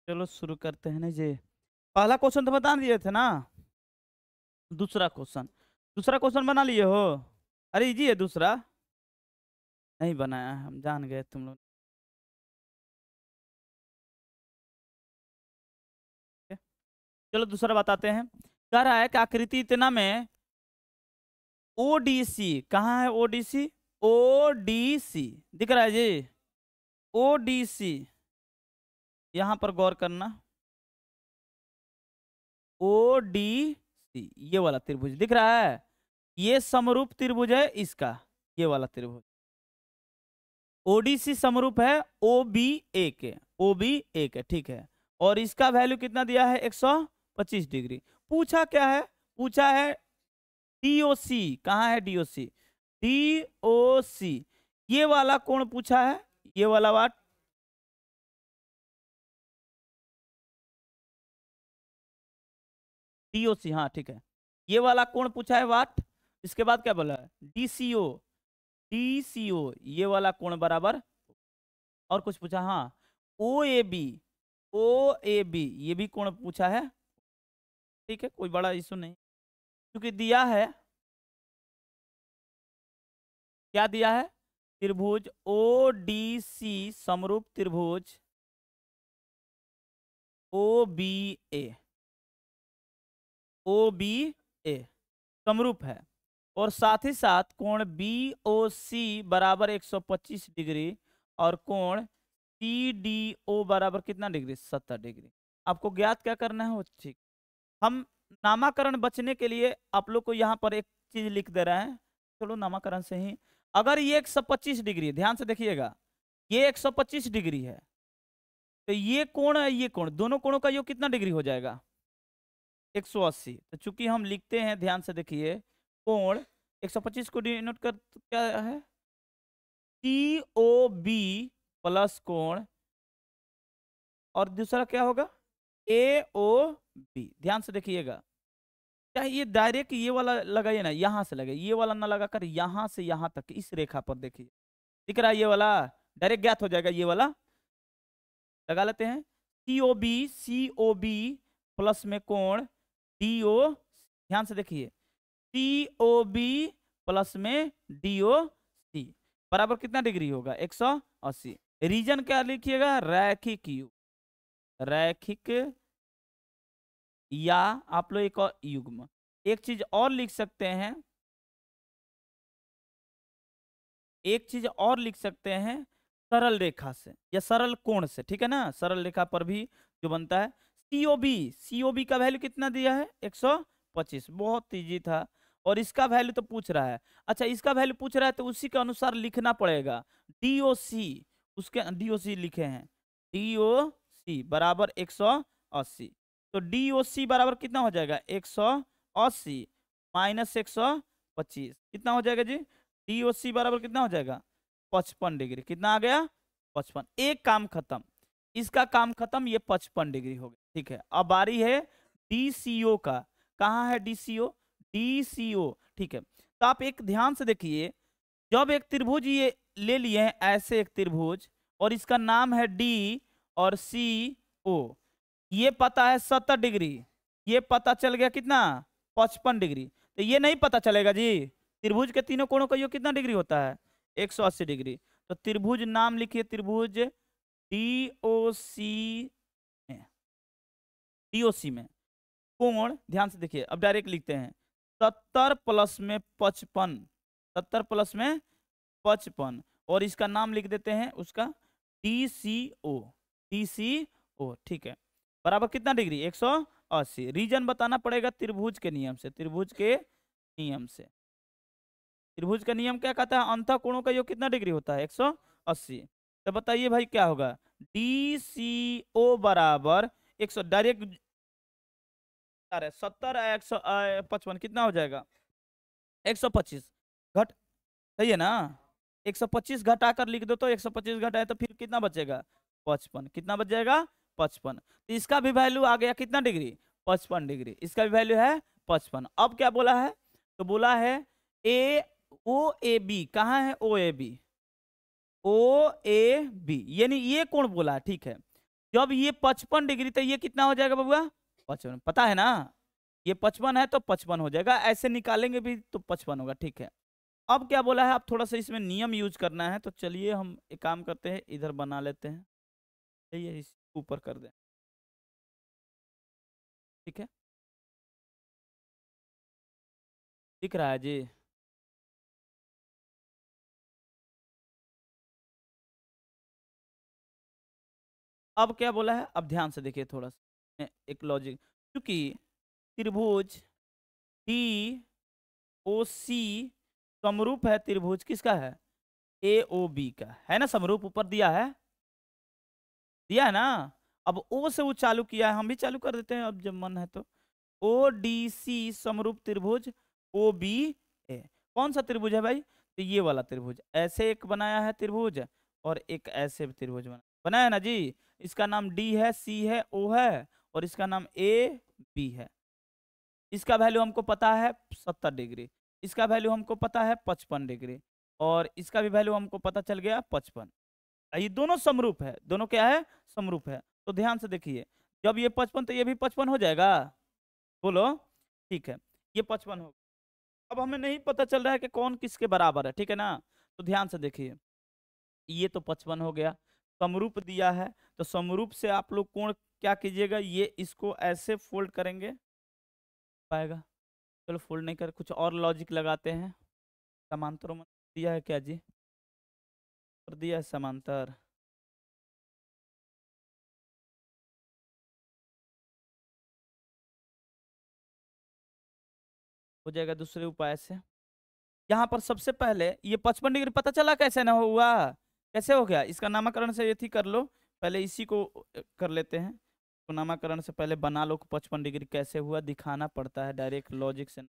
चलो शुरू करते हैं ना जी। पहला क्वेश्चन तो बता दिए थे ना। दूसरा क्वेश्चन बना लिए हो। अरे इजी है दूसरा। नहीं बनाया, हम जान गए तुम लोग। चलो दूसरा बताते हैं। कह रहा है कि आकृति इतना में ओडीसी कहाँ है? ओडीसी, ओडीसी दिख रहा है जी। ओडीसी, यहां पर गौर करना। ओडीसी ये वाला त्रिभुज दिख रहा है। ये समरूप त्रिभुज है इसका, ये वाला त्रिभुज। ओडीसी समरूप है ओ बी ए के, ओ बी ए के, ठीक है। और इसका वैल्यू कितना दिया है? 125 डिग्री। पूछा क्या है? पूछा है डीओसी कहाँ है? डीओसी, डीओसी ये वाला कोण पूछा है, ये वाला बात। डीओसी हाँ ठीक है, ये वाला कोण पूछा है वाट। इसके बाद क्या बोला है? डीसीओ, डीसीओ ये वाला कोण बराबर। और कुछ पूछा? हाँ ओ A B, O A B ये भी कोण पूछा है। ठीक है, कोई बड़ा इशू नहीं, क्योंकि दिया है, क्या दिया है? त्रिभुज ओ डी सी समरूप त्रिभुज ओ बी ए, ओ बी ए समरूप है। और साथ ही साथ कोण बी ओ सी बराबर 125 डिग्री, और कोण सी डी ओ बराबर कितना डिग्री? 70 डिग्री। आपको ज्ञात क्या करना है वो? ठीक, हम नामाकरण बचने के लिए आप लोग को यहाँ पर एक चीज लिख दे रहे हैं। चलो नामाकरण से ही, अगर ये 125 डिग्री, ध्यान से देखिएगा, ये 125 डिग्री है, तो ये कोण है, ये कोण, दोनों कोणों का योग कितना डिग्री हो जाएगा? 180। तो चूंकि हम लिखते हैं, ध्यान से देखिए, कोण 125 को डिनोट कर तो क्या है? सी ओ बी प्लस कोण, और दूसरा क्या होगा? ए ओ बी। ध्यान से देखिएगा, चाहे ये डायरेक्ट ये वाला लगाइए ना, यहां से लगे, ये वाला ना लगाकर यहां से यहां तक इस रेखा पर देखिए, दिख रहा है? ये वाला डायरेक्ट ज्ञात हो जाएगा, ये वाला लगा लेते हैं। सी ओ बी प्लस में कोण डी ओ, ध्यान से देखिए, सी ओ बी प्लस में डी ओ सी बराबर कितना डिग्री होगा? 180। रीजन क्या लिखिएगा? रैखिक युग, रैखिक, या आप लोग एक और युग्म। एक चीज और लिख सकते हैं, एक चीज और लिख सकते हैं, सरल रेखा से या सरल कोण से, ठीक है ना? सरल रेखा पर भी जो बनता है सीओबी, सीओबी का वैल्यू कितना दिया है? 125। बहुत इजी था। और इसका वैल्यू तो पूछ रहा है। अच्छा, इसका वैल्यू पूछ रहा है तो उसी के अनुसार लिखना पड़ेगा। डीओसी, उसके डीओसी लिखे हैं, डीओसी बराबर 180। तो डीओसी बराबर कितना हो जाएगा? 180 माइनस 125 कितना हो जाएगा जी? डीओसी बराबर कितना हो जाएगा? 55 डिग्री। कितना आ गया? 55। एक काम खत्म, इसका काम खत्म, ये 55 डिग्री हो गया। ठीक है, अब बारी है डीसीओ का। कहाँ है डीसीओ? डीसीओ, ठीक है। तो आप एक ध्यान से देखिए, जब एक त्रिभुज ये ले लिए हैं, ऐसे एक त्रिभुज, और इसका नाम है डी और सी ओ, ये पता है 70 डिग्री, ये पता चल गया कितना? 55 डिग्री। तो ये नहीं पता चलेगा जी, त्रिभुज के तीनों कोणों का योग कितना डिग्री होता है? 180 डिग्री। तो त्रिभुज नाम लिखिए, त्रिभुज डीओसी में, डीओसी में कोण, ध्यान से देखिए, अब डायरेक्ट लिखते हैं, 70 प्लस में 55, 70 प्लस में 55, और इसका नाम लिख देते हैं उसका डीसीओ, डीसीओ, ठीक है। बराबर कितना डिग्री? 180। रीजन बताना पड़ेगा त्रिभुज के नियम से, त्रिभुज के नियम से। त्रिभुज का नियम क्या कहता है? अंतः कोणों का योग कितना डिग्री होता है? 180। तो बताइए भाई क्या होगा? डीसीओ बराबर 100, डायरेक्ट 70 155 कितना हो जाएगा? 125 घट, सही है ना? 125 घटाकर लिख दो तो 125 घटाए तो फिर कितना बचेगा? 55। कितना बच जाएगा? 55। तो इसका भी वैल्यू आ गया कितना डिग्री? 55 डिग्री। इसका भी वैल्यू है 55। अब क्या बोला है? तो बोला है ए ओ ए बी। कहाँ है ओ A B? O A B यानी ये कोण बोला है, ठीक है। जब ये 55 डिग्री तो ये कितना हो जाएगा बबुआ? 55, पता है ना, ये 55 है तो 55 हो जाएगा, ऐसे निकालेंगे भी तो 55 होगा। ठीक है, अब क्या बोला है, अब थोड़ा सा इसमें नियम यूज करना है, तो चलिए हम एक काम करते हैं, इधर बना लेते हैं, ये इस ऊपर कर दें। ठीक है, दिख रहा है जी? अब क्या बोला है, अब ध्यान से देखिए थोड़ा सा एक लॉजिक, क्योंकि त्रिभुज डी ओ सी समरूप है त्रिभुज किसका है? ए ओ बी का है ना, समरूप ऊपर दिया है ना। अब ओ से वो चालू किया है, हम भी चालू कर देते हैं अब जब मन है तो। ओ डी सी समरूप त्रिभुज ओ बी ए, कौन सा त्रिभुज है भाई? तो ये वाला त्रिभुज, ऐसे एक बनाया है त्रिभुज, और एक ऐसे त्रिभुज बनाया है ना जी। इसका नाम डी है, सी है, ओ है, और इसका नाम ए बी है। इसका वैल्यू हमको पता है 70 डिग्री, इसका वैल्यू हमको पता है 55 डिग्री, और इसका भी वैल्यू हमको पता चल गया 55। ये दोनों समरूप है, दोनों क्या है? समरूप है। तो ध्यान से देखिए, जब ये 55 तो ये भी 55 हो जाएगा, बोलो। ठीक है, ये 55 हो। अब हमें नहीं पता चल रहा है कि कौन किसके बराबर है, ठीक है ना। तो ध्यान से देखिए, ये तो 55 हो गया, समरूप दिया है, तो समरूप से आप लोग कोण क्या कीजिएगा, ये इसको ऐसे फोल्ड करेंगे, पाएगा। चलो फोल्ड नहीं कर, कुछ और लॉजिक लगाते हैं। समांतर में दिया है क्या जी? कर दिया है समांतर। हो जाएगा दूसरे उपाय से। यहाँ पर सबसे पहले ये 55 डिग्री पता चला कैसे ना हुआ, कैसे हो गया? इसका नामकरण से ये थी कर लो, पहले इसी को कर लेते हैं। तो नामकरण से पहले बना लो 55 डिग्री कैसे हुआ, दिखाना पड़ता है डायरेक्ट लॉजिक से। तो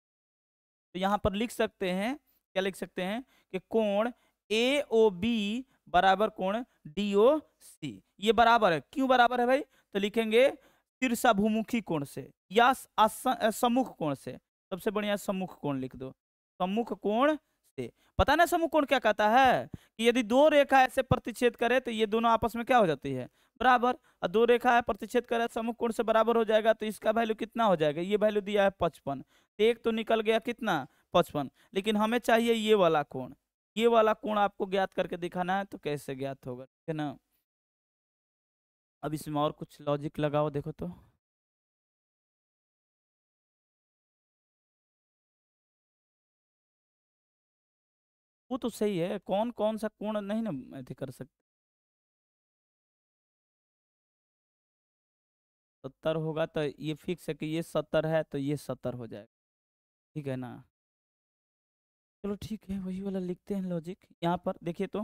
यहाँ पर लिख सकते हैं, क्या लिख सकते हैं कि कोण ए ओ बी बराबर कोण डी ओ सी। ये बराबर है, क्यों बराबर है भाई? तो लिखेंगे तिरछाभुमुखी कोण से या सम्मुख कोण से। सबसे बढ़िया सम्मुख कोण लिख दो, सम्मुख कोण से। पता ना सम्मुख कोण क्या कहता है, कि यदि दो रेखा ऐसे प्रतिच्छेद करे तो ये दोनों आपस में क्या हो जाती है? बराबर। और दो रेखा है प्रतिच्छेद करे सम्मुख कोण से बराबर हो जाएगा, तो इसका वैल्यू कितना हो जाएगा? ये वैल्यू दिया है 55, एक तो निकल गया कितना? 55। लेकिन हमें चाहिए ये वाला कोण, ये वाला कोण आपको ज्ञात करके दिखाना है, तो कैसे ज्ञात होगा, ठीक है ना। अब इसमें और कुछ लॉजिक लगाओ, देखो तो। वो तो सही है, कौन कौन सा कोण नहीं ना ऐसे कर सकते। 70 होगा तो ये फिक्स है कि ये 70 है, तो ये 70 हो जाएगा, ठीक है ना। चलो ठीक है, वही वाला लिखते हैं लॉजिक। यहाँ पर देखिए तो,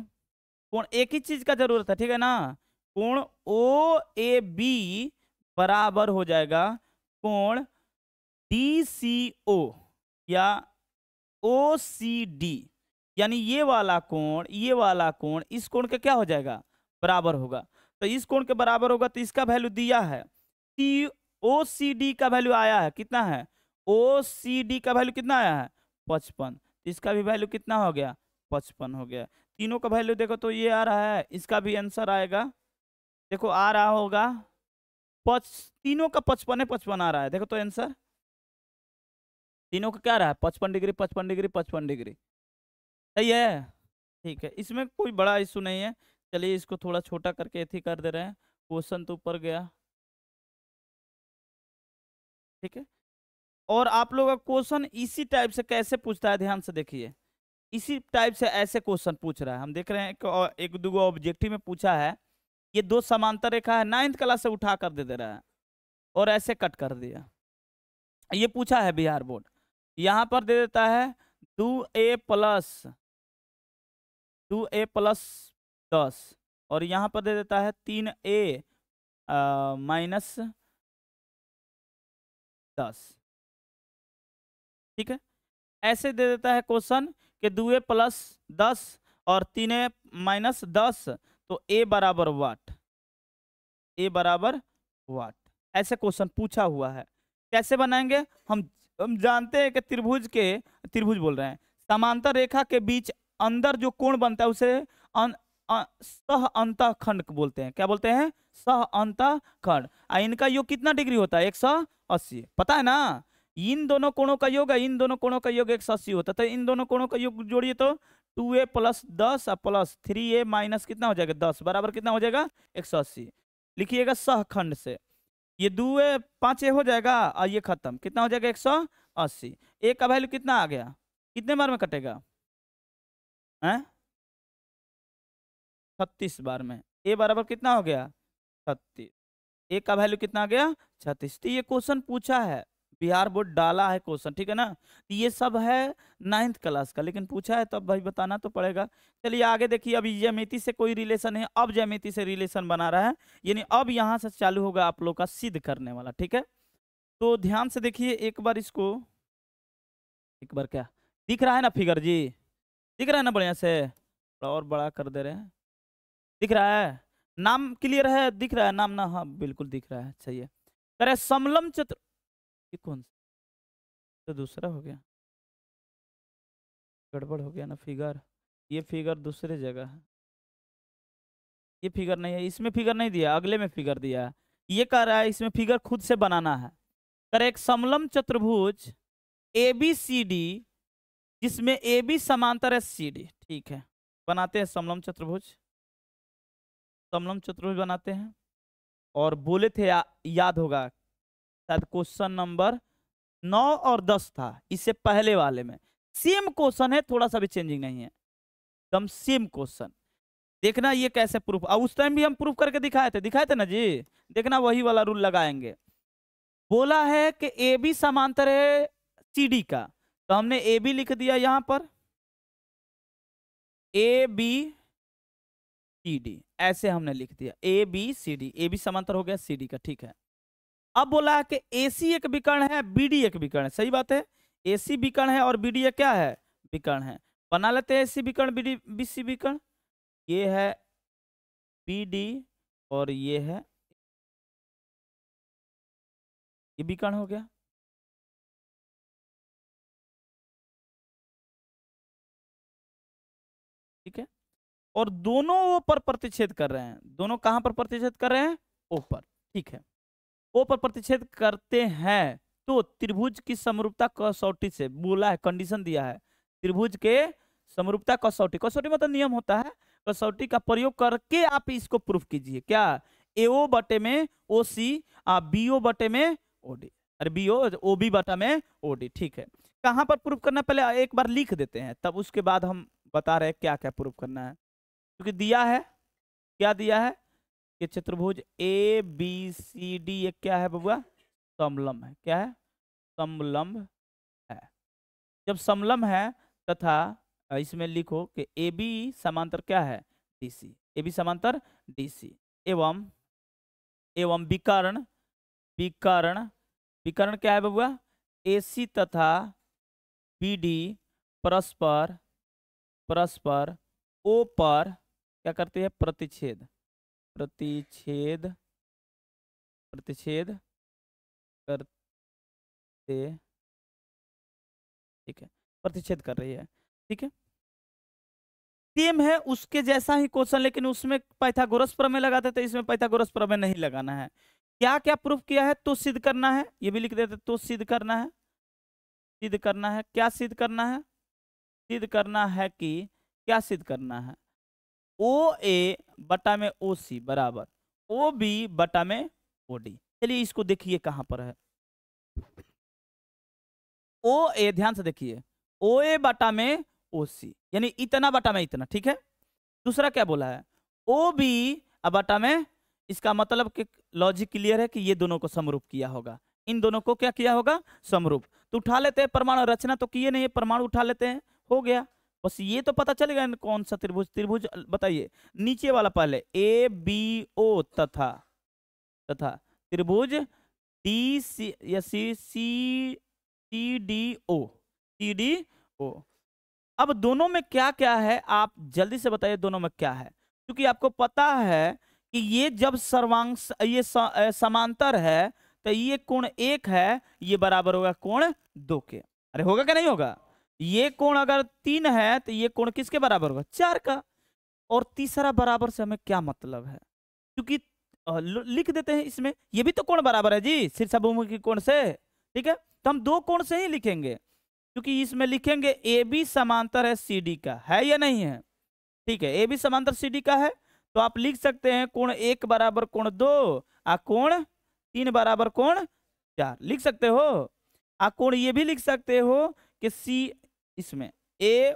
कोण एक ही चीज का जरूरत है, ठीक है ना। कोण ओ ए बी बराबर हो जाएगा कोण डी सी ओ या ओ सी डी, यानी ये वाला कोण, ये वाला कोण इस कोण के क्या हो जाएगा? बराबर होगा। तो इस कोण के बराबर होगा, तो इसका वैल्यू दिया है, सी ओ सी डी का वैल्यू आया है, कितना है? ओ सी डी का वैल्यू कितना आया है? 55। इसका भी वैल्यू कितना हो गया? 55 हो गया। तीनों का वैल्यू देखो तो ये आ रहा है, इसका भी आंसर आएगा, देखो आ रहा होगा पच तीनों का 55 55 आ रहा है, देखो तो आंसर तीनों का क्या रहा है? 55 डिग्री 55 डिग्री 55 डिग्री, सही है। ठीक है, इसमें कोई बड़ा इशू नहीं है। चलिए इसको थोड़ा छोटा करके ऐसे कर दे रहे हैं, क्वेश्चन तो ऊपर गया, ठीक है। और आप लोग का क्वेश्चन इसी टाइप से कैसे पूछता है, ध्यान से देखिए, इसी टाइप से ऐसे क्वेश्चन पूछ रहा है। हम देख रहे हैं कि एक दो ऑब्जेक्टिव में पूछा है, ये दो समांतर रेखा है, 9th क्लास से उठा कर दे रहा है, और ऐसे कट कर दिया। ये पूछा है बिहार बोर्ड, यहाँ पर दे देता है 2a+10, और यहाँ पर दे देता है 3a -10, ठीक है। ऐसे दे देता है क्वेश्चन कि 2a+10 और 3a-10, तो a बराबर वाट, a बराबर वाट, ऐसे क्वेश्चन पूछा हुआ है। कैसे बनाएंगे हम जानते हैं कि त्रिभुज बोल रहे हैं, समांतर रेखा के बीच अंदर जो कोण बनता है उसे सह अंतःखंड बोलते हैं। क्या बोलते हैं? सह अंतःखंड। इनका योग कितना डिग्री होता है? 180। पता है ना, इन दोनों कोणों का योग है, इन दोनों कोणों का योग 180 होता है। तो इन दोनों कोणों का योग जोड़िए तो 2a + 10 प्लस 3a माइनस कितना हो जाएगा? 10 बराबर कितना हो जाएगा? 180। लिखिएगा सहखंड से, ये 2a 5a हो जाएगा और ये खत्म, कितना हो जाएगा? 180। a का वैल्यू कितना आ गया? कितने बार में कटेगा? 36 बार में। a बराबर कितना हो गया? 36। a का वैल्यू कितना आ गया? 36। तो ये क्वेश्चन पूछा है, बिहार बोर्ड डाला है क्वेश्चन, ठीक है ना। तो ये सब है 9th क्लास का, लेकिन पूछा है तो अब भाई बताना तो पड़ेगा। चलिए आगे देखिए, अभी ज्यामिति से कोई रिलेशन है, अब ज्यामिति से रिलेशन बना रहा है, यानी अब यहाँ से चालू होगा आप लोग का सिद्ध करने वाला, ठीक है। तो ध्यान से देखिए एक बार इसको, एक बार क्या दिख रहा है ना फिगर जी? दिख रहा है ना बढ़िया से? और बड़ा कर दे रहे हैं, दिख रहा है? नाम क्लियर है? दिख रहा है नाम ना? हाँ बिल्कुल दिख रहा है, सही है। करे समलम चतुर, ये कौन सा? तो दूसरा हो गया, गड़बड़ हो गया ना फिगर। ये फिगर दूसरे जगह है, ये फिगर नहीं है, इसमें फिगर नहीं दिया, अगले में फिगर दिया है। ये कह रहा है इसमें फिगर खुद से बनाना है। करे एक समलम चतुर्भुज ABCD जिसमें AB समांतर है CD, ठीक है। बनाते हैं समलम चतुर्भुज, समलम चतुर्भुज बनाते हैं। और बोले थे याद होगा शायद क्वेश्चन नंबर 9 और 10 था इससे पहले वाले में, सेम क्वेश्चन है, थोड़ा सा भी चेंजिंग नहीं है, एकदम सेम क्वेश्चन। देखना ये कैसे प्रूफ, और उस टाइम भी हम प्रूफ करके दिखाए थे ना जी। देखना वही वाला रूल लगाएंगे। बोला है कि AB समांतर है CD का, तो हमने AB लिख दिया यहां पर, ABCD ऐसे हमने लिख दिया, ABCD, AB समांतर हो गया CD का, ठीक है। अब बोला है कि AC एक विकर्ण है, BD एक विकर्ण है, सही बात है। AC विकर्ण है और BD एक क्या है? विकर्ण है। बना लेते हैं AC विकर्ण, BC विकर्ण। ये है BD और ये है, ये विकर्ण हो गया, ठीक है। और दोनों ऊपर प्रतिच्छेद कर रहे हैं, दोनों कहां पर प्रतिच्छेद कर रहे हैं? ऊपर, ठीक है। ऊपर प्रतिच्छेद करते हैं तो त्रिभुज की समरूपता कसौटी से, बोला है कंडीशन दिया है, त्रिभुज के समरूपता कसौटी, कसौटी मतलब नियम होता है, कसौटी का प्रयोग करके आप इसको प्रूफ कीजिए। क्या? AO बटे में OC, BO बटे में OD, अरे BO OB बटा में OD, ठीक है। कहां पर प्रूफ करना पहले एक बार लिख देते हैं, तब उसके बाद हम बता रहे हैं क्या क्या प्रूफ करना है। क्योंकि दिया है, क्या दिया है कि चतुर्भुज ABCD एक क्या है बबुआ? समलंब है। क्या है? समलंब है। जब समलंब है तथा इसमें लिखो कि AB समांतर क्या है? DC, AB समांतर DC, एवं विकर्ण, विकर्ण क्या है बबुआ? AC तथा BD परस्पर O पर क्या करते हैं? प्रतिच्छेद करते, ठीक है, प्रतिच्छेद कर रही है, ठीक है। सेम है उसके जैसा ही क्वेश्चन, लेकिन उसमें पाइथागोरस प्रमेय लगाते थे, इसमें पाइथागोरस प्रमेय नहीं लगाना है। क्या क्या प्रूफ किया है? तो सिद्ध करना है, ये भी लिख देते, तो सिद्ध करना है, सिद्ध करना है। क्या सिद्ध करना है? सिद्ध करना है कि, क्या सिद्ध करना है? OA बटा में OC बराबर OB बटा में OD। चलिए इसको देखिए कहां पर है। OA, ध्यान से देखिए, OA बटा में OC यानी इतना बटा में इतना, ठीक है। दूसरा क्या बोला है? OB बटा में, इसका मतलब कि लॉजिक क्लियर है कि ये दोनों को समरूप किया होगा, इन दोनों को क्या किया होगा? समरूप। तो उठा लेते हैं परमाणु, रचना तो किए नहीं है, परमाणु उठा लेते हैं, हो गया। बस ये तो पता चलेगा कौन सा त्रिभुज, त्रिभुज बताइए नीचे वाला पहले, ABO तथा त्रिभुज DC या CDO। अब दोनों में क्या क्या है आप जल्दी से बताइए, दोनों में क्या है? क्योंकि आपको पता है कि ये जब सर्वांश, ये समांतर है, तो ये कोण 1 है, ये बराबर होगा कोण 2 के। अरे होगा क्या नहीं होगा? ये कोण अगर 3 है तो ये कोण किसके बराबर होगा? 4 का। और तीसरा बराबर से हमें क्या मतलब है, क्योंकि लिख देते हैं इसमें, ये भी तो कोण बराबर है जी शीर्षाभिमुखी कोण से, ठीक है, तो हम दो कोण से ही लिखेंगे, क्योंकि इसमें लिखेंगे ए बी समांतर है सी डी का, है या नहीं है, ठीक है, ए बी समांतर सी डी का है, तो आप लिख सकते हैं कोण 1 बराबर कोण 2 आ कोण 3 बराबर कोण 4 लिख सकते हो। आ कोण ये भी लिख सकते हो कि सी इसमें ए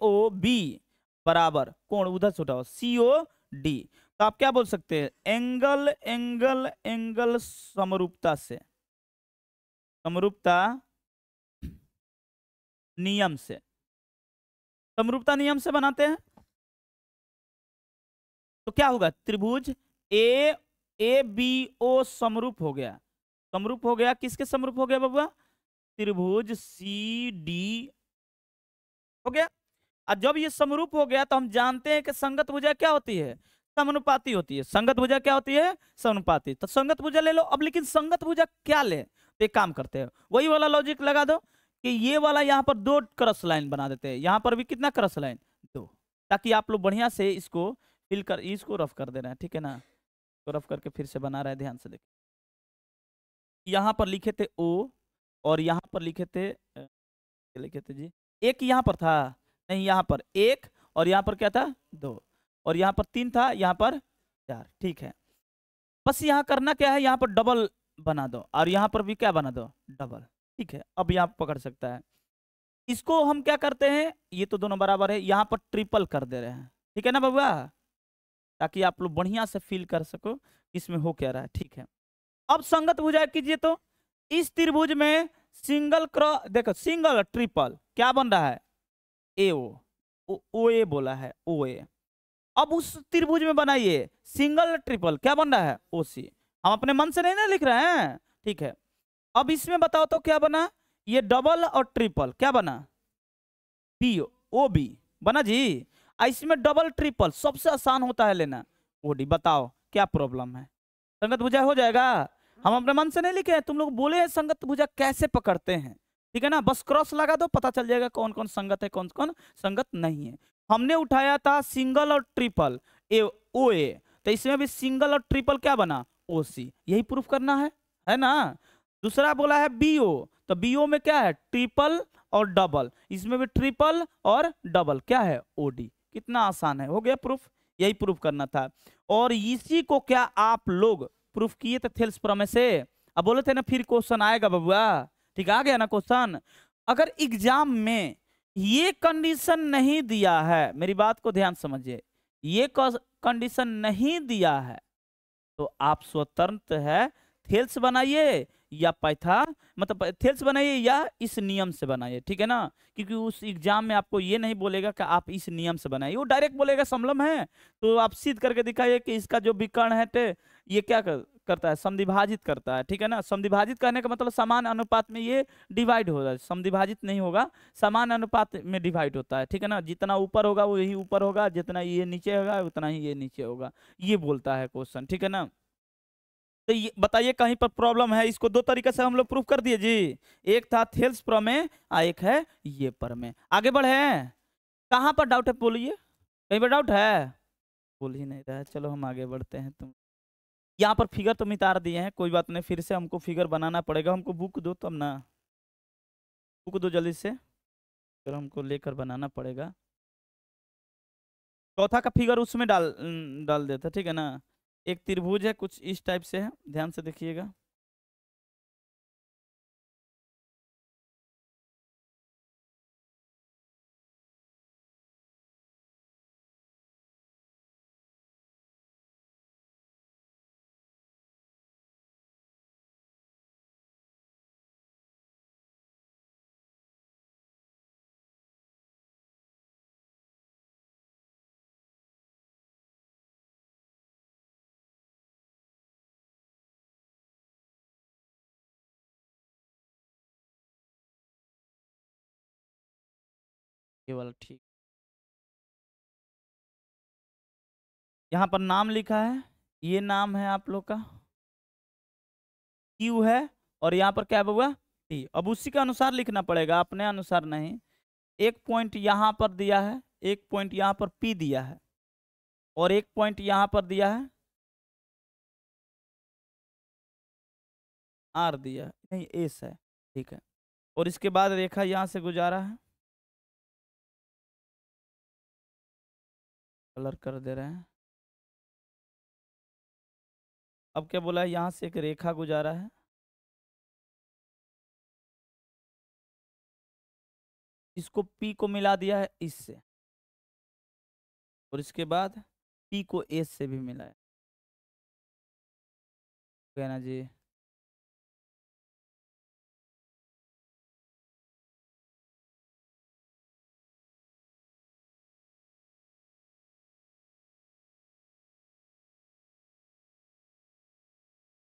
ओ बी बराबर कोण उधर से उठाओ सी ओ डी, तो आप क्या बोल सकते हैं, एंगल एंगल एंगल समरूपता से, समरूपता नियम से, समरूपता नियम से बनाते हैं, तो क्या होगा, त्रिभुज ए बी ओ समरूप हो गया, समरूप हो गया, किसके समरूप हो गया बबुआ, त्रिभुज सी डी हो गया। और जब ये समरूप हो गया तो हम जानते हैं कि संगत भुजा क्या होती है, समानुपाती होती है, संगत भुजा क्या होती है, समानुपाती, तो संगत भुजा ले लो। अब लेकिन संगत भुजा क्या ले, तो एक काम करते हैं, वही वाला लॉजिक लगा दो कि ये वाला यहाँ पर 2 क्रॉस लाइन बना देते हैं, यहाँ पर भी कितना क्रॉस लाइन 2, ताकि आप लोग बढ़िया से इसको फिल कर, इसको रफ कर दे रहे हैं, ठीक है ना, तो रफ करके फिर से बना रहे हैं, ध्यान से देखिए, यहाँ पर लिखे थे ओ और यहाँ पर लिखे थे जी एक, यहाँ पर था नहीं, यहाँ पर 1 और यहाँ पर क्या था 2 और यहाँ पर 3 था, यहाँ पर 4, ठीक है, बस यहाँ करना क्या है, यहाँ पर डबल बना दो और यहाँ पर भी क्या बना दो, डबल, ठीक है। अब यहाँ पकड़ सकता है, इसको हम क्या करते हैं, ये तो दोनों बराबर है, यहाँ पर ट्रिपल कर दे रहे हैं, ठीक है ना बबुआ, ताकि आप लोग बढ़िया से फील कर सको इसमें हो क्या रहा है, ठीक है। अब संगत भुजा कीजिए, तो इस त्रिभुज में सिंगल क्रॉस, देखो सिंगल ट्रिपल क्या बन रहा है, ए ओ ए बोला है, ओ ए। अब उस त्रिभुज में बनाइए सिंगल ट्रिपल, क्या बन रहा है, ओ सी, हम अपने मन से नहीं ना लिख रहे हैं, ठीक है। अब इसमें बताओ तो क्या बना, ये डबल और ट्रिपल क्या बना, बी ओ बी बना जी, इसमें डबल ट्रिपल सबसे आसान होता है लेना, ओ डी, बताओ क्या प्रॉब्लम है, संगत भुजा हो जाएगा। हम अपने मन से नहीं लिखे हैं, तुम लोग बोले हैं संगत भुजा कैसे पकड़ते हैं, ठीक है ना, बस क्रॉस लगा दो, पता चल जाएगा कौन कौन संगत है कौन कौन संगत नहीं है। हमने उठाया था सिंगल और ट्रिपल ओ ए, तो इसमें भी सिंगल और ट्रिपल क्या बना, ओ सी, यही प्रूफ करना है ना। दूसरा बोला है बी ओ, तो बी ओ में क्या है, ट्रिपल और डबल, इसमें भी ट्रिपल और डबल क्या है, ओ डी, कितना आसान है, हो गया प्रूफ, यही प्रूफ करना था। और इसी को क्या आप लोग प्रूफ किए थे थेल्स प्रमेय से, अब बोले थे ना फिर क्वेश्चन आएगा बबुआ, ठीक आ गया ना क्वेश्चन। अगर एग्जाम में ये कंडीशन नहीं दिया है, मेरी बात को ध्यान समझिए, ये कंडीशन नहीं दिया है तो आप स्वतंत्र है, थेल्स बनाइए या पाइथा, मतलब थेल्स बनाइए या इस नियम से बनाइए, ठीक है ना, क्योंकि उस एग्जाम में आपको ये नहीं बोलेगा कि आप इस नियम से बनाइए, वो डायरेक्ट बोलेगा समलम है, तो आप सिद्ध करके दिखाइए कि इसका जो विकर्ण है ये क्या करता है, समद्विभाजित करता है, ठीक है ना। समद्विभाजित करने का मतलब समान अनुपात में ये डिवाइड हो रहा है, समद्विभाजित नहीं होगा, समान अनुपात में डिवाइड होता है, ठीक है ना, जितना ऊपर होगा वो यही ऊपर होगा, जितना ये नीचे होगा उतना ही ये नीचे होगा, ये बोलता है क्वेश्चन, ठीक है ना। तो ये बताइए कहीं पर प्रॉब्लम है, इसको 2 तरीके से हम लोग प्रूफ कर दिए जी, एक था थेल्स प्रमेय और एक है ये प्रमेय। आगे बढ़े, कहाँ पर डाउट है बोलिए, कहीं पर डाउट है, बोल ही नहीं रहा है, चलो हम आगे बढ़ते हैं। तुम यहाँ पर फिगर तो मिटार दिए हैं, कोई बात नहीं, फिर से हमको फिगर बनाना पड़ेगा, हमको बुक दो तब ना, बुक दो जल्दी से, फिर हमको लेकर बनाना पड़ेगा। चौथा का फिगर उसमें डाल देता, ठीक है ना। एक त्रिभुज है कुछ इस टाइप से है, ध्यान से देखिएगा, ये वाला ठीक, यहाँ पर नाम लिखा है, ये नाम है आप लोग का क्यू है, और यहाँ पर क्या हुआ टी, अब उसी के अनुसार लिखना पड़ेगा, अपने अनुसार नहीं। एक पॉइंट यहाँ पर दिया है, एक पॉइंट यहाँ पर P दिया है और एक पॉइंट यहाँ पर दिया है R दिया है, नहीं एस है, ठीक है। और इसके बाद रेखा यहाँ से गुजारा है, कलर कर दे रहे हैं। अब क्या बोला है, यहाँ से एक रेखा गुजारा है, इसको P को मिला दिया है इससे, और इसके बाद P को S से भी मिलाया, कहना जी।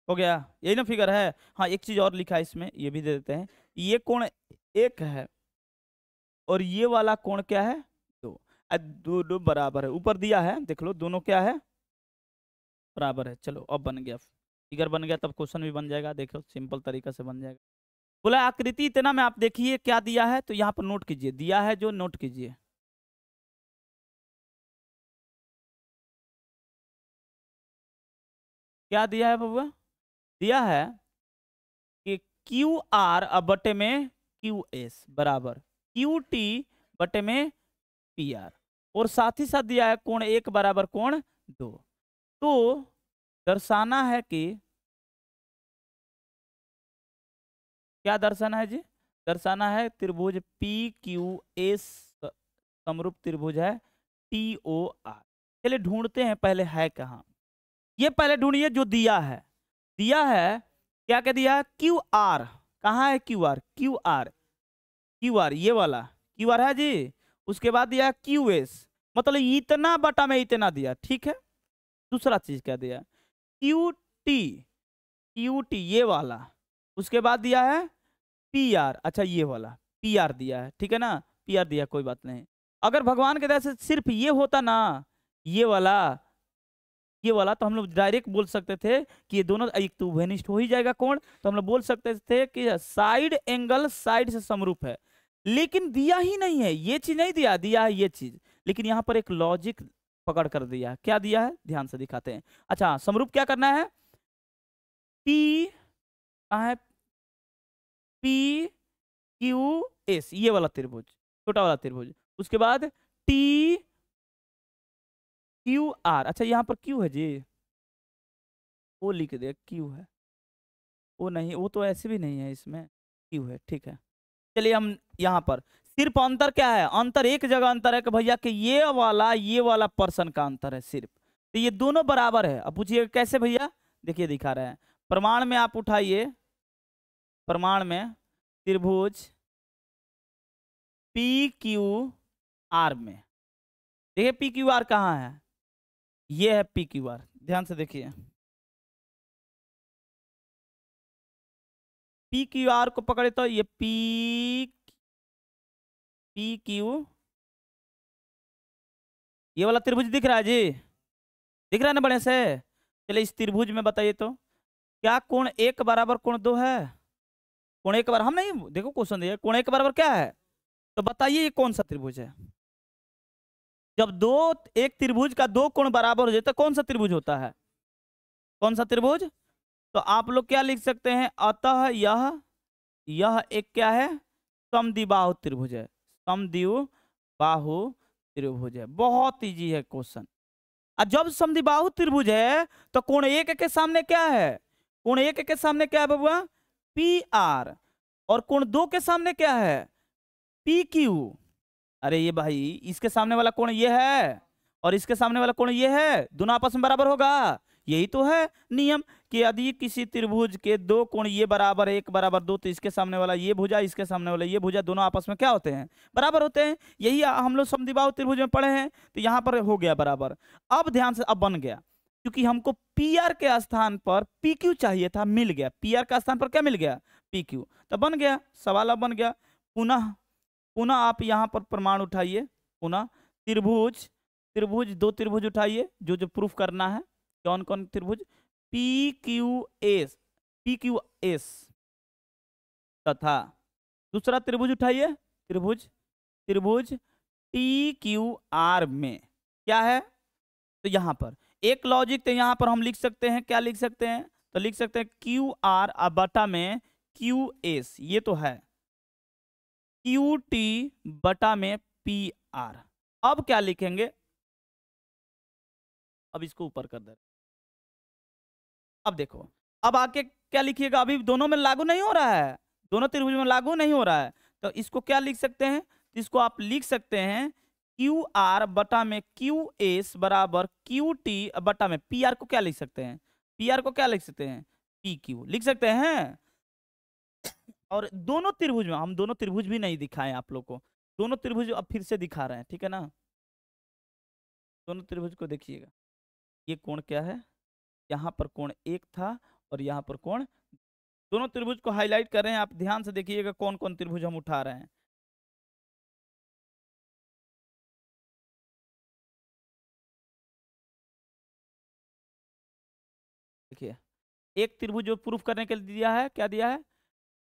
हो गया, यही ना फिगर है। हाँ एक चीज और लिखा है इसमें, ये भी दे देते हैं। ये कोण एक है और ये वाला कोण क्या है, दो। दो बराबर है, ऊपर दिया है देख लो, दोनों क्या है, बराबर है। चलो अब बन गया फिगर, बन गया, तब क्वेश्चन भी बन जाएगा। देखो सिंपल तरीका से बन जाएगा। बोला आकृति इतना में आप देखिए क्या दिया है, तो यहाँ पर नोट कीजिए, दिया है जो नोट कीजिए। क्या दिया है बबुआ, दिया है कि क्यू आर अब बटे में क्यू एस बराबर क्यू टी बटे में पी आर, और साथ ही साथ दिया है कोण एक बराबर कोण दो। तो दर्शाना है कि, क्या दर्शाना है जी, दर्शाना है त्रिभुज पी क्यू एस समरूप त्रिभुज है टी ओ आर। चलिए ढूंढते हैं पहले है कहाँ, ये पहले ढूंढिए जो दिया है। दिया है क्या, क्या दिया है, क्यू आर। कहाँ है Q R, Q R, Q R ये वाला क्यू आर है जी। उसके बाद दिया क्यू एस, मतलब इतना बटा में इतना दिया, ठीक है। दूसरा चीज क्या दिया, क्यू टी, क्यू टी ये वाला। उसके बाद दिया है पी आर, अच्छा ये वाला पी आर दिया है, ठीक है ना, पी आर दिया, कोई बात नहीं। अगर भगवान के दया से सिर्फ ये होता ना, ये वाला, ये वाला, तो हम लोग डायरेक्ट बोल सकते थे कि ये दोनों एक तो उभयनिष्ठ हो ही जाएगा कोण, तो हम लोग बोल सकते थे कि साइड एंगल साइड से समरूप है। लेकिन दिया ही नहीं है, ये चीज नहीं दिया, दिया है ये चीज, लेकिन यहाँ पर एक लॉजिक पकड़ कर दिया है। क्या दिया है, ध्यान से दिखाते हैं। अच्छा समरूप क्या करना है, पी कहाँ है, पी क्यू एस ये वाला त्रिभुज, छोटा वाला त्रिभुज। उसके बाद टी क्यू आर, अच्छा यहाँ पर क्यू है जी, वो लिख दे क्यू है, वो नहीं, वो तो ऐसे भी नहीं है इसमें, क्यू है, ठीक है। चलिए हम यहाँ पर सिर्फ अंतर क्या है, अंतर एक जगह अंतर है कि भैया कि ये वाला पर्सन का अंतर है सिर्फ, तो ये दोनों बराबर है। अब पूछिए कैसे भैया, देखिए दिखा रहे हैं, प्रमाण में आप उठाइए, प्रमाण में त्रिभुज पी क्यू आर में, देखिए पी क्यू आर कहाँ है, ये है पी क्यू आर, ध्यान से देखिए। पी क्यू आर को पकड़े तो ये पी पी क्यू, ये वाला त्रिभुज दिख रहा है जी, दिख रहा है ना बड़े से। चलिए इस त्रिभुज में बताइए तो क्या कोण एक बराबर कोण दो है, कोण एक बराबर, हम नहीं देखो क्वेश्चन दिया कोण एक बराबर क्या है, तो बताइए ये कौन सा त्रिभुज है। जब दो, एक त्रिभुज का दो कोण बराबर हो जाए तो कौन सा त्रिभुज होता है, कौन सा त्रिभुज। तो आप लोग क्या लिख सकते हैं, अतः यह एक क्या है, समद्विबाहु त्रिभुज है, समद्विबाहु त्रिभुज है। बहुत इजी है क्वेश्चन। और जब समद्विबाहु त्रिभुज है तो कोण एक के सामने क्या है, कोण एक के सामने क्या है बबुआ, पी आर, और कोण दो के सामने क्या है, पी क्यू। अरे ये भाई इसके सामने वाला कोण ये है और इसके सामने वाला कोण ये है, दोनों आपस में बराबर होगा। यही तो है नियम कि यदि किसी त्रिभुज के दो कोण ये बराबर एक बराबर दो, तो इसके सामने वाला ये भुजा, इसके सामने वाला ये भुजा, दोनों आपस में क्या होते हैं, बराबर होते हैं। यही हम लोग समद्विबाहु त्रिभुज में पढ़े हैं, तो यहाँ पर हो गया बराबर। अब ध्यान से, अब बन गया, क्योंकि हमको पी आर के स्थान पर पी क्यू चाहिए था, मिल गया, पी आर का स्थान पर क्या मिल गया, पी क्यू, तो बन गया सवाल, अब बन गया। पुनः पुनः आप यहाँ पर प्रमाण उठाइए, पुनः त्रिभुज, त्रिभुज दो त्रिभुज उठाइए जो जो प्रूफ करना है, कौन कौन त्रिभुज, P Q S, P Q S तथा दूसरा त्रिभुज उठाइए, त्रिभुज त्रिभुज टी क्यू आर में क्या है, तो यहाँ पर एक लॉजिक, तो यहाँ पर हम लिख सकते हैं, क्या लिख सकते हैं, तो लिख सकते हैं क्यू आर बटा में क्यू एस, ये तो है क्यू टी बटा में पी आर। अब क्या लिखेंगे, अब इसको ऊपर कर दे, अब देखो, अब आके क्या लिखिएगा, अभी दोनों में लागू नहीं हो रहा है, दोनों त्रिभुज में लागू नहीं हो रहा है, तो इसको क्या लिख सकते हैं, इसको आप लिख सकते हैं क्यू आर बटा में क्यू एस बराबर क्यू टी बटा में पी आर को क्या लिख सकते हैं, पी आर को क्या लिख सकते हैं, पी क्यू लिख सकते हैं। और दोनों त्रिभुज में, हम दोनों त्रिभुज भी नहीं दिखाए आप लोग को, दोनों त्रिभुज अब फिर से दिखा रहे हैं, ठीक है ना, दोनों त्रिभुज को देखिएगा, ये कोण क्या है, यहाँ पर कोण एक था और यहाँ पर कोण, दोनों त्रिभुज को हाईलाइट कर रहे हैं, आप ध्यान से देखिएगा कौन कौन त्रिभुज हम उठा रहे हैं। देखिए एक त्रिभुज जो प्रूफ करने के लिए दिया है, क्या दिया है,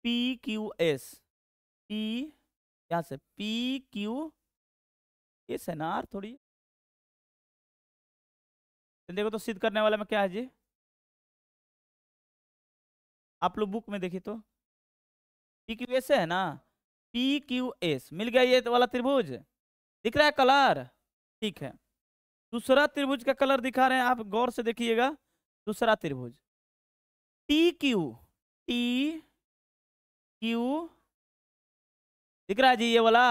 पी क्यू एस, पी यहाँ से पी क्यू एस है ना, आर थोड़ी, तो देखो तो सिद्ध करने वाला में क्या है जी, आप लोग बुक में देखिए तो पी क्यू एस है ना, पी क्यू एस मिल गया, ये वाला त्रिभुज दिख रहा है कलर, ठीक है। दूसरा त्रिभुज का कलर दिखा रहे हैं, आप गौर से देखिएगा, दूसरा त्रिभुज टी क्यू, टी क्यू दिख रहा है जी, ये वाला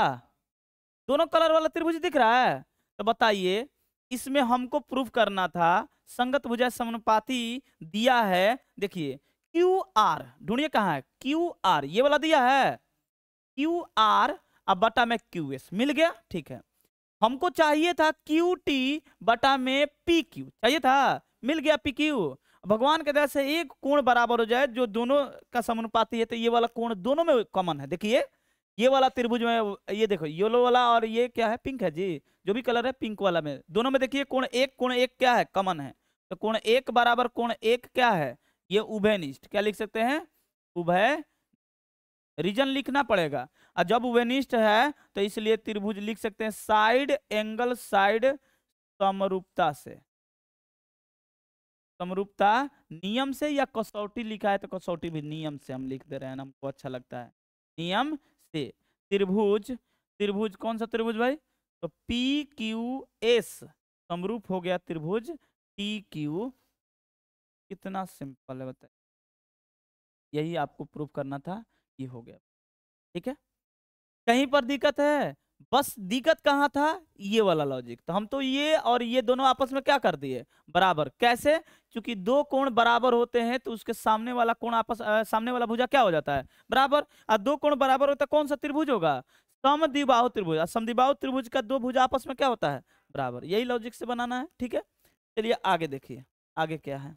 दोनों कलर वाला त्रिभुज दिख रहा है, तो बताइए इसमें हमको प्रूफ करना था संगत भुजा समानुपाती दिया है, देखिए क्यू आर ढूंढिए कहाँ है, क्यू आर ये वाला दिया है, क्यू आर अब बटा में क्यू एस मिल गया, ठीक है। हमको चाहिए था क्यू टी बटा में पी क्यू, चाहिए था, मिल गया पी क्यू। भगवान के दया से एक कोण बराबर हो जाए जो दोनों का समानुपाती है, तो ये वाला कोण दोनों में कॉमन है, देखिए ये वाला त्रिभुज में, ये देखो येलो वाला और ये क्या है, पिंक है जी, जो भी कलर है पिंक वाला में, दोनों में देखिए कोण एक क्या है, कॉमन है, तो कोण एक बराबर कोण एक क्या है, ये उभयनिष्ठ, क्या लिख सकते हैं, उभय, रीजन लिखना पड़ेगा, और जब उभयनिष्ठ है तो इसलिए त्रिभुज लिख सकते हैं साइड एंगल साइड समरूपता से, समरूपता नियम से, या कसौटी लिखा है तो कसौटी भी नियम से हम लिख दे रहे हैं, हमको अच्छा लगता है, नियम से त्रिभुज, त्रिभुज कौन सा त्रिभुज भाई, तो पी क्यू एस समरूप हो गया त्रिभुज टी क्यू, कितना सिंपल है बताइए, यही आपको प्रूफ करना था, ये हो गया, ठीक है। कहीं पर दिक्कत है, बस दिक्कत कहाँ था, ये वाला लॉजिक, तो हम तो ये और ये दोनों आपस में क्या कर दिए, बराबर, कैसे, क्योंकि दो कोण बराबर होते हैं तो उसके सामने वाला कोण सामने वाला भुजा क्या हो जाता है, बराबर, और दो कोण बराबर होता है कौन सा त्रिभुज होगा, समद्विबाहु त्रिभुज, और समद्विबाहु त्रिभुज का दो भुजा आपस में क्या होता है, बराबर, यही लॉजिक से बनाना है, ठीक है। चलिए आगे देखिए, आगे क्या है,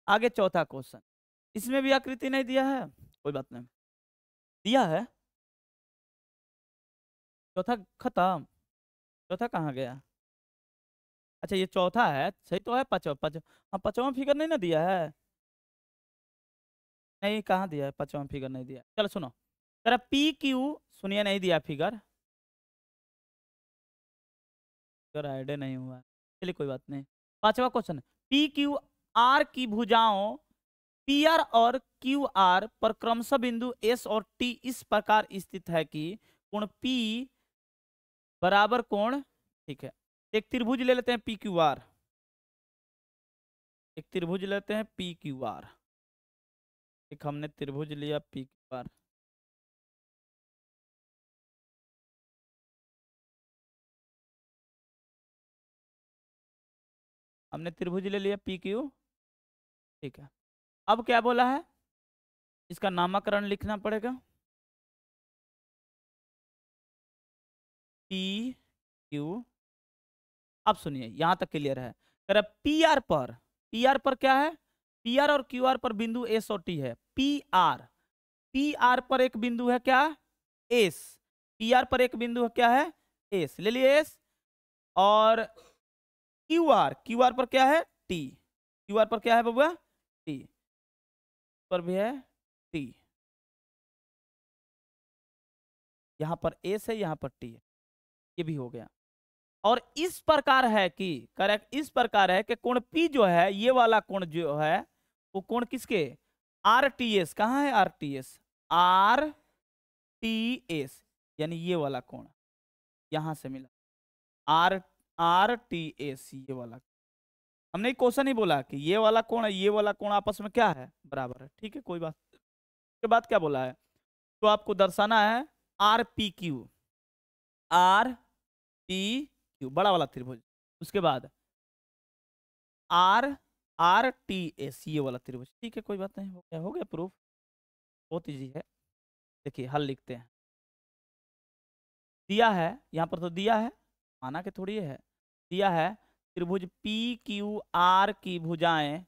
आगे चौथा क्वेश्चन, इसमें भी आकृति नहीं दिया है, कोई बात नहीं, दिया है, चौथा खत्म, चौथा कहाँ गया, अच्छा ये चौथा है, सही तो है, हाँ पांचवा फिगर नहीं ना दिया है, नहीं कहाँ दिया है, पांचवा फिगर नहीं दिया, चलो सुनो, तेरा पी क्यू, सुनिए नहीं दिया फिगर, फिगर आइडिया नहीं हुआ, चलिए कोई बात नहीं, पांचवा क्वेश्चन, पी क्यू आर की भुजाओं पी आर और क्यू आर पर क्रमशः बिंदु एस और टी इस प्रकार स्थित है कि कोण पी बराबर कोण, ठीक है, एक त्रिभुज ले लेते हैं पी क्यू आर, एक त्रिभुज लेते हैं पी क्यू आर, एक हमने त्रिभुज लिया पी क्यू आर, हमने त्रिभुज ले लिया पी क्यू, ठीक है। अब क्या बोला है, इसका नामकरण लिखना पड़ेगा, पी क्यू, अब सुनिए यहां तक क्लियर है, अगर पी आर पर क्या है, पी आर और क्यू आर पर बिंदु एस और टी है, पी आर पर एक बिंदु है क्या, एस, पी आर पर एक बिंदु है क्या है, एस ले लिए एस, और क्यू आर पर क्या है, टी, क्यू आर पर क्या है बबुआ, टी, पर भी है टी, यहां पर एस है यहां पर टी है, ये भी हो गया। और इस प्रकार है कि करेक्ट, इस प्रकार है कि कोण P जो है, ये वाला कोण जो है वो कोण किसके, RTS। कहाँ है RTS, RTS, यानी ये वाला कोण यहां से मिला, RTS, ये वाला। हमने क्वेश्चन ही बोला कि ये वाला कोण है, ये वाला कोण आपस में क्या है, बराबर है। ठीक है, कोई बात। उसके बाद क्या बोला है, तो आपको दर्शाना है RPQ, RPQ बड़ा वाला त्रिभुज। उसके बाद RTS, ये वाला त्रिभुज। ठीक है, कोई बात नहीं, हो गया प्रूफ, बहुत इजी है। देखिए हल लिखते हैं। दिया है यहाँ पर, तो दिया है, माना कि थोड़ी है, दिया है त्रिभुज PQR की भुजाओं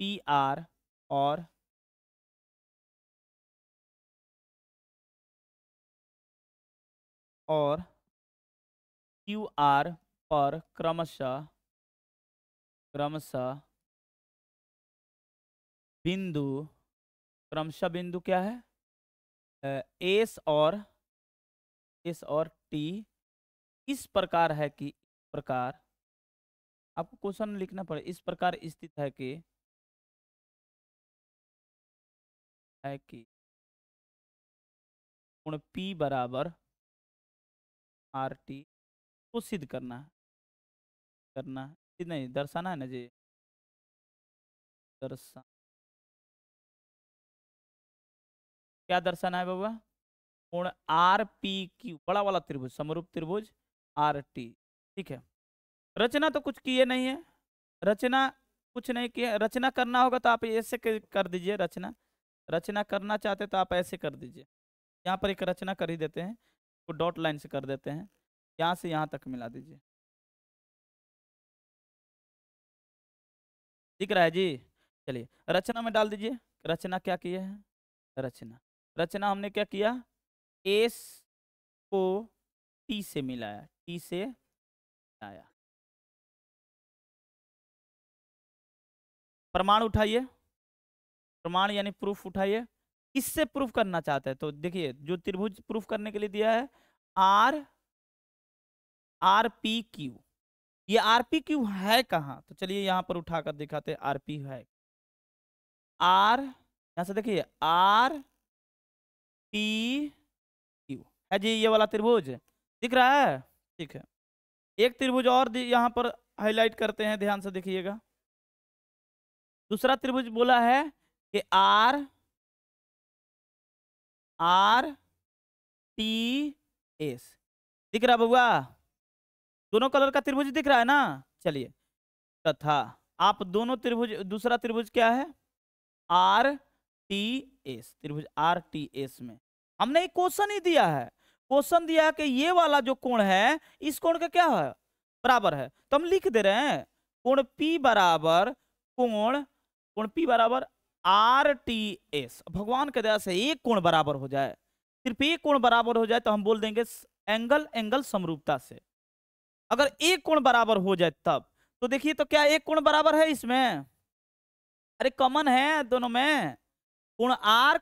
PR और QR पर क्रमशः बिंदु क्या है, S और T इस प्रकार है कि, इस प्रकार आपको क्वेश्चन लिखना पड़े, इस प्रकार स्थित है कि कोण P बराबर RT को सिद्ध करना है, नहीं दर्शाना है ना जी, क्या दर्शाना है बाबा, कोण RPQ बड़ा वाला त्रिभुज, समरूप त्रिभुज RT। ठीक है, रचना तो कुछ किए नहीं है, रचना कुछ नहीं किया, रचना करना होगा तो आप ऐसे कर दीजिए, रचना करना चाहते तो आप ऐसे कर दीजिए। यहाँ पर एक रचना कर ही देते हैं, तो डॉट लाइन से कर देते हैं, यहाँ से यहाँ तक मिला दीजिए। दिख रहा है जी, चलिए रचना में डाल दीजिए। रचना क्या किए हैं, रचना हमने क्या किया, एस को टी से मिलाया, टी से मिलाया। प्रमाण उठाइए, प्रमाण यानी प्रूफ उठाइए। किससे प्रूफ करना चाहते हैं, तो देखिए जो त्रिभुज प्रूफ करने के लिए दिया है RPQ, ये RPQ है कहाँ, तो चलिए यहाँ पर उठाकर दिखाते हैं RP है, यहां से देखिए RPQ है जी, ये वाला त्रिभुज दिख रहा है। ठीक है, एक त्रिभुज और यहाँ पर हाईलाइट करते हैं, ध्यान से देखिएगा। दूसरा त्रिभुज बोला है कि RTS दिख रहा बउआ, दोनों कलर का त्रिभुज दिख रहा है ना। चलिए, तथा आप दोनों त्रिभुज, दूसरा त्रिभुज क्या है, RTS, त्रिभुज RTS में हमने एक क्वेश्चन ही दिया है, क्वेश्चन दिया है कि ये वाला जो कोण है इस कोण का क्या है, बराबर है, तो हम लिख दे रहे हैं कोण P बराबर कोण P बराबर RTS। भगवान के दया से एक कोण बराबर हो जाए, सिर्फ एक कोण बराबर हो जाए तो हम बोल देंगे एंगल समरूपता से। अगर एक कोण बराबर हो जाए तब, तो देखिए तो क्या एक कोण बराबर है इसमें, अरे कॉमन है दोनों में, कोण R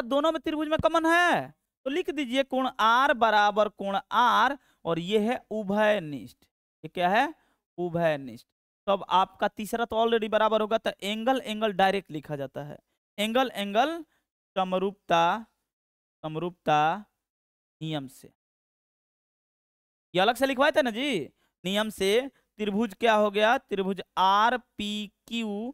दोनों में त्रिभुज में कॉमन है, तो लिख दीजिए कोण R बराबर कोण R, और ये है उभयनिष्ठ। ये क्या है, उभयनिष्ठ। तो अब आपका तीसरा तो ऑलरेडी बराबर होगा, तो एंगल डायरेक्ट लिखा जाता है, एंगल समरूपता नियम से, ये अलग से लिखवाए थे ना जी, नियम से त्रिभुज क्या हो गया, त्रिभुज RPQ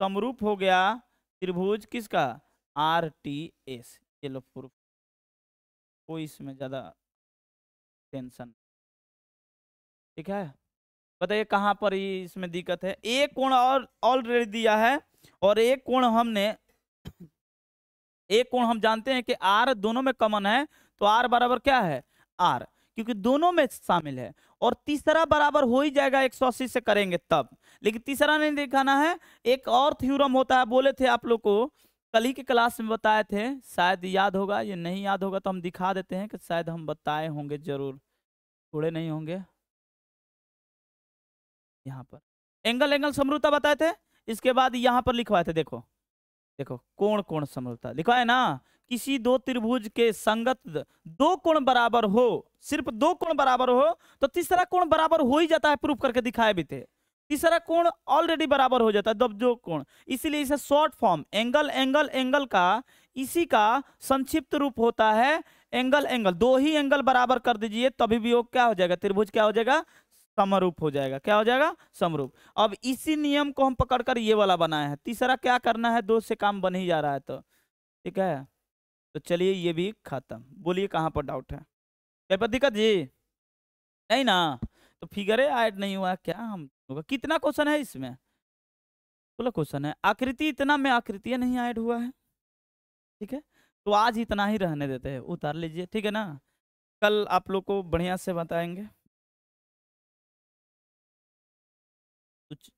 समरूप हो गया त्रिभुज किसका, RTS। चलो प्रूफ, कोई इसमें ज्यादा टेंशन, ठीक है। बताइए कहां पर इसमें दिक्कत है, एक कोण और ऑलरेडी दिया है, और एक कोण हम जानते हैं कि R दोनों में कॉमन है, तो R बराबर क्या है, R, क्योंकि दोनों में शामिल है। और तीसरा बराबर हो ही जाएगा 180 से करेंगे तब, लेकिन तीसरा नहीं दिखाना है। एक और थ्योरम होता है, बोले थे आप लोग को, कल ही के क्लास में बताए थे, शायद याद होगा, ये नहीं याद होगा तो हम दिखा देते हैं कि शायद हम बताए होंगे, जरूर थोड़े नहीं होंगे। यहाँ पर एंगल समरूपता बताए थे, इसके बाद यहाँ पर लिखवाए थे, देखो कोण समरूपता लिखवाए ना, किसी दो त्रिभुज के संगत दो कोण बराबर हो, सिर्फ दो कोण बराबर हो तो तीसरा कोण बराबर हो ही जाता है, प्रूफ करके दिखाए भी थे। तीसरा कोण ऑलरेडी बराबर हो जाता है जब दो कोण, इसीलिए इसे short form angle angle angle का इसी का संक्षिप्त रूप होता है एंगल एंगल। दो ही एंगल बराबर कर दीजिए तभी भी वो क्या हो जाएगा, त्रिभुज क्या हो जाएगा, समरूप हो जाएगा। क्या हो जाएगा, समरूप। अब इसी नियम को हम पकड़कर ये वाला बनाए हैं। तीसरा क्या करना है, दो से काम बन ही जा रहा है तो ठीक है। तो चलिए ये भी खत्म। बोलिए कहाँ पर डाउट है, क्या पर दिक्कत जी नहीं ना। तो फिगरे ऐड नहीं हुआ क्या हम होगा, कितना क्वेश्चन है इसमें, 16 क्वेश्चन है। आकृति इतना में आकृति नहीं ऐड हुआ है, ठीक है। तो आज इतना ही रहने देते हैं, उतार लीजिए, ठीक है ना। कल आप लोग को बढ़िया से बताएंगे कुछ